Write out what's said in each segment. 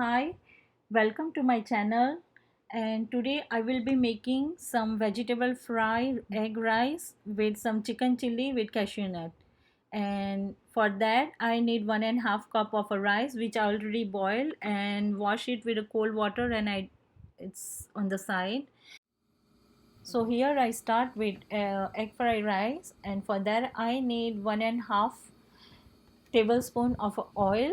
Hi, welcome to my channel. And today I will be making some vegetable fried egg rice with some chicken chili with cashew nut. And for that I need 1.5 cup of a rice which I already boiled and wash it with a cold water, and it's on the side. So here I start with egg fried rice, and for that I need 1.5 tablespoon of oil.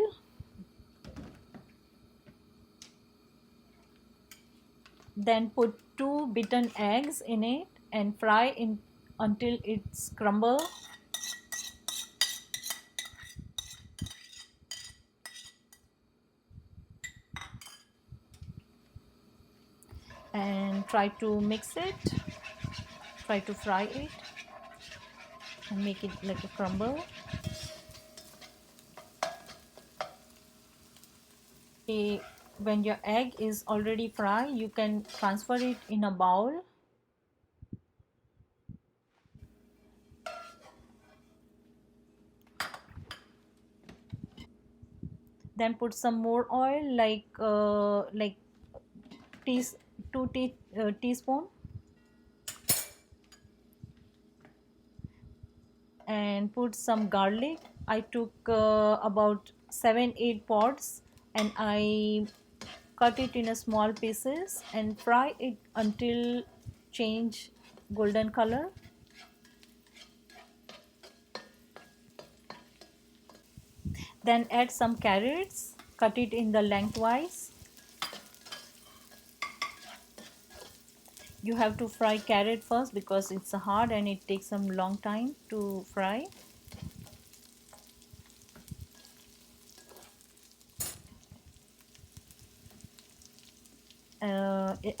Then put 2 beaten eggs in it and fry it until it's crumble. And try to mix it, try to fry it and make it like a crumble. When your egg is already fried, you can transfer it in a bowl. Then put some more oil, like teas 2 teaspoon, and put some garlic. I took about 7-8 pods, and I cut it in a small pieces and fry it until change golden color. Then add some carrots, cut it in the lengthwise. You have to fry carrot first because it's hard and it takes some long time to fry.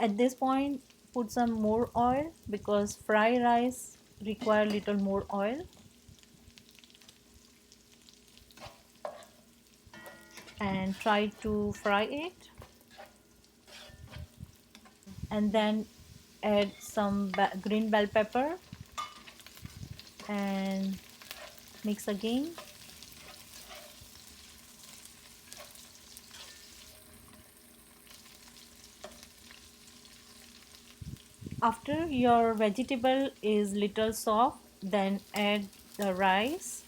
At this point put some more oil because fried rice require little more oil, and try to fry it. And then add some green bell pepper and mix again. After your vegetable is little soft, then add the rice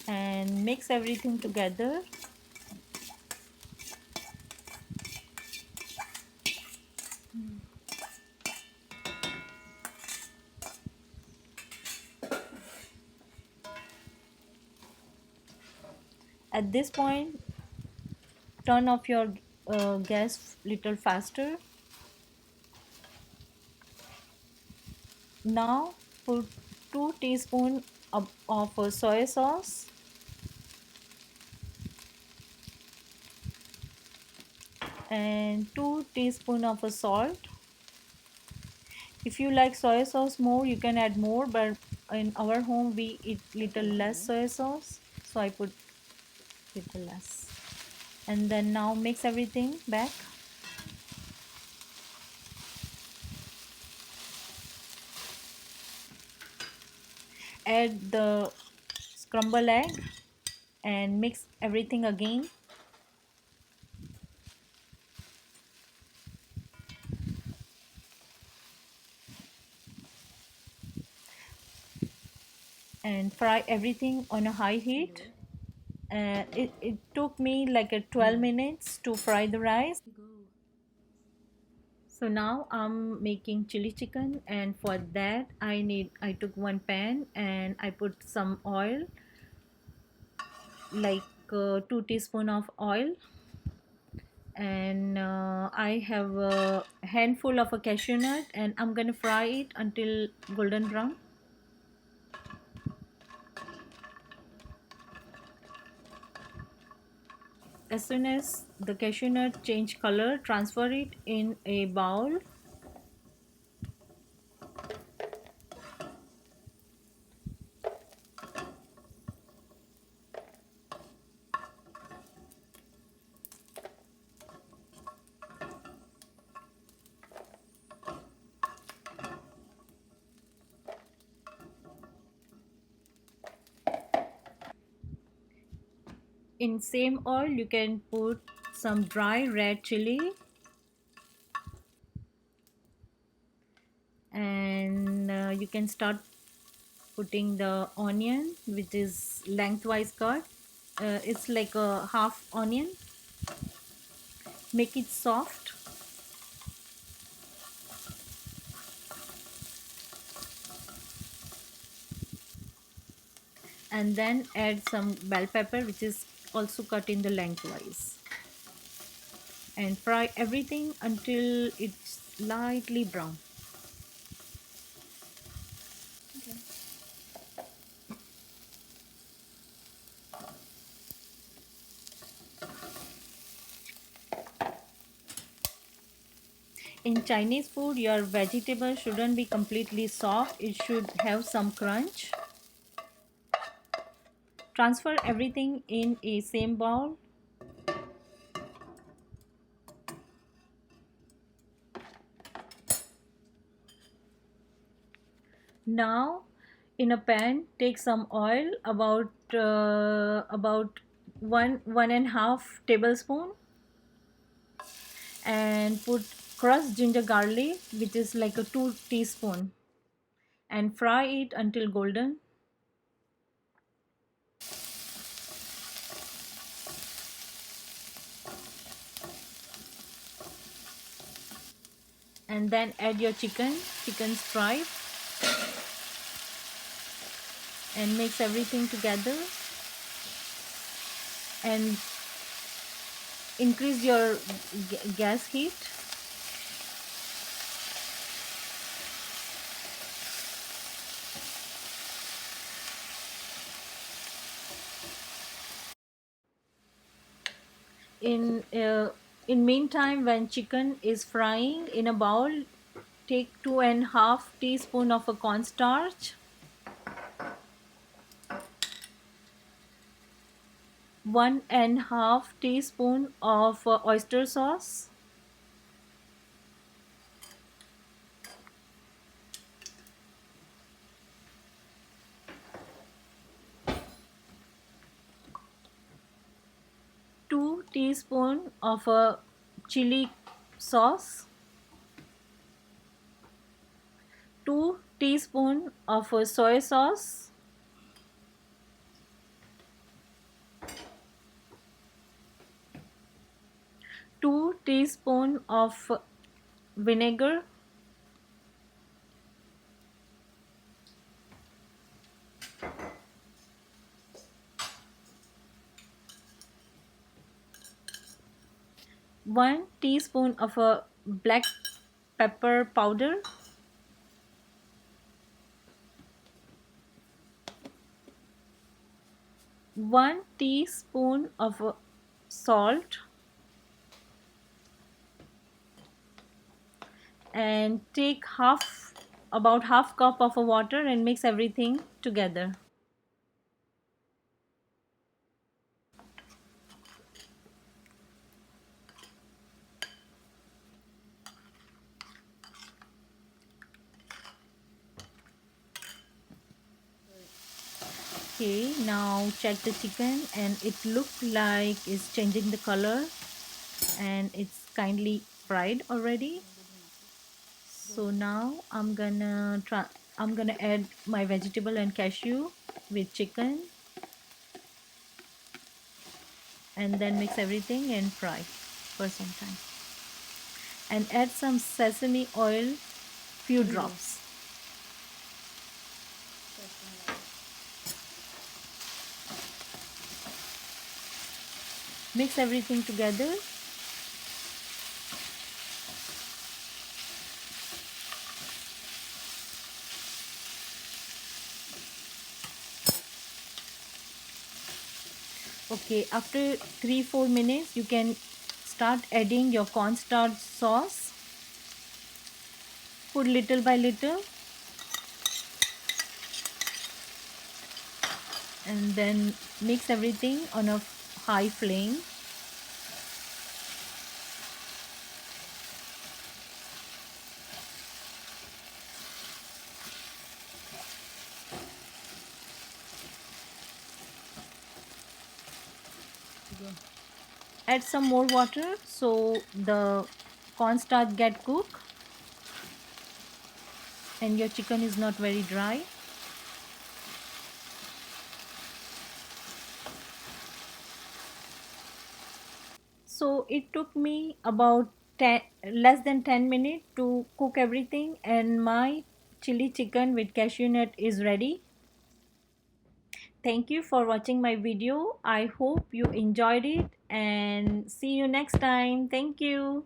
and mix everything together. At this point turn off your gas little faster. Now put 2 teaspoon of soy sauce and 2 teaspoon of salt. If you like soy sauce more, you can add more, but in our home we eat little less soy sauce, so I put little less. And then now mix everything back. Add the scrambled egg and mix everything again. And fry everything on a high heat. It took me like a 12 minutes to fry the rice. So now I'm making chili chicken, and for that I took one pan and I put some oil, like 2 teaspoon of oil, and I have a handful of a cashew nut, and I'm gonna fry it until golden brown. As soon as the cashew nut change color, transfer it in a bowl. In same oil you can put some dry red chili, and you can start putting the onion, which is lengthwise cut. It's like a half onion. Make it soft, and then add some bell pepper, which is also cut in the lengthwise, and fry everything until it's lightly brown. Okay. In Chinese food, your vegetable shouldn't be completely soft. It should have some crunch. Transfer everything in a same bowl. Now, in a pan, take some oil, about one and a half tablespoon, and put crushed ginger garlic, which is like a 2 teaspoon, and fry it until golden. And then add your chicken stripe, and mix everything together, and increase your gas heat. In meantime, when chicken is frying in a bowl, take 2.5 teaspoon of a cornstarch, 1.5 teaspoon of oyster sauce, 2 teaspoon of a chili sauce, 2 teaspoon of a soy sauce, 2 teaspoon of vinegar, 1 teaspoon of a black pepper powder, 1 teaspoon of salt, and take about half cup of water and mix everything together. Okay, now check the chicken, and it looked like it's changing the color, and it's kindly fried already. So now I'm gonna add my vegetable and cashew with chicken, and then mix everything and fry for some time, and add some sesame oil, few drops. Mix everything together. Okay, after 3-4 minutes, you can start adding your cornstarch sauce. Put little by little, and then mix everything on a high flame. add some more water so the cornstarch get cooked and your chicken is not very dry. So it took me about less than 10 minutes to cook everything, and my chili chicken with cashew nut is ready. Thank you for watching my video. I hope you enjoyed it and see you next time. Thank you.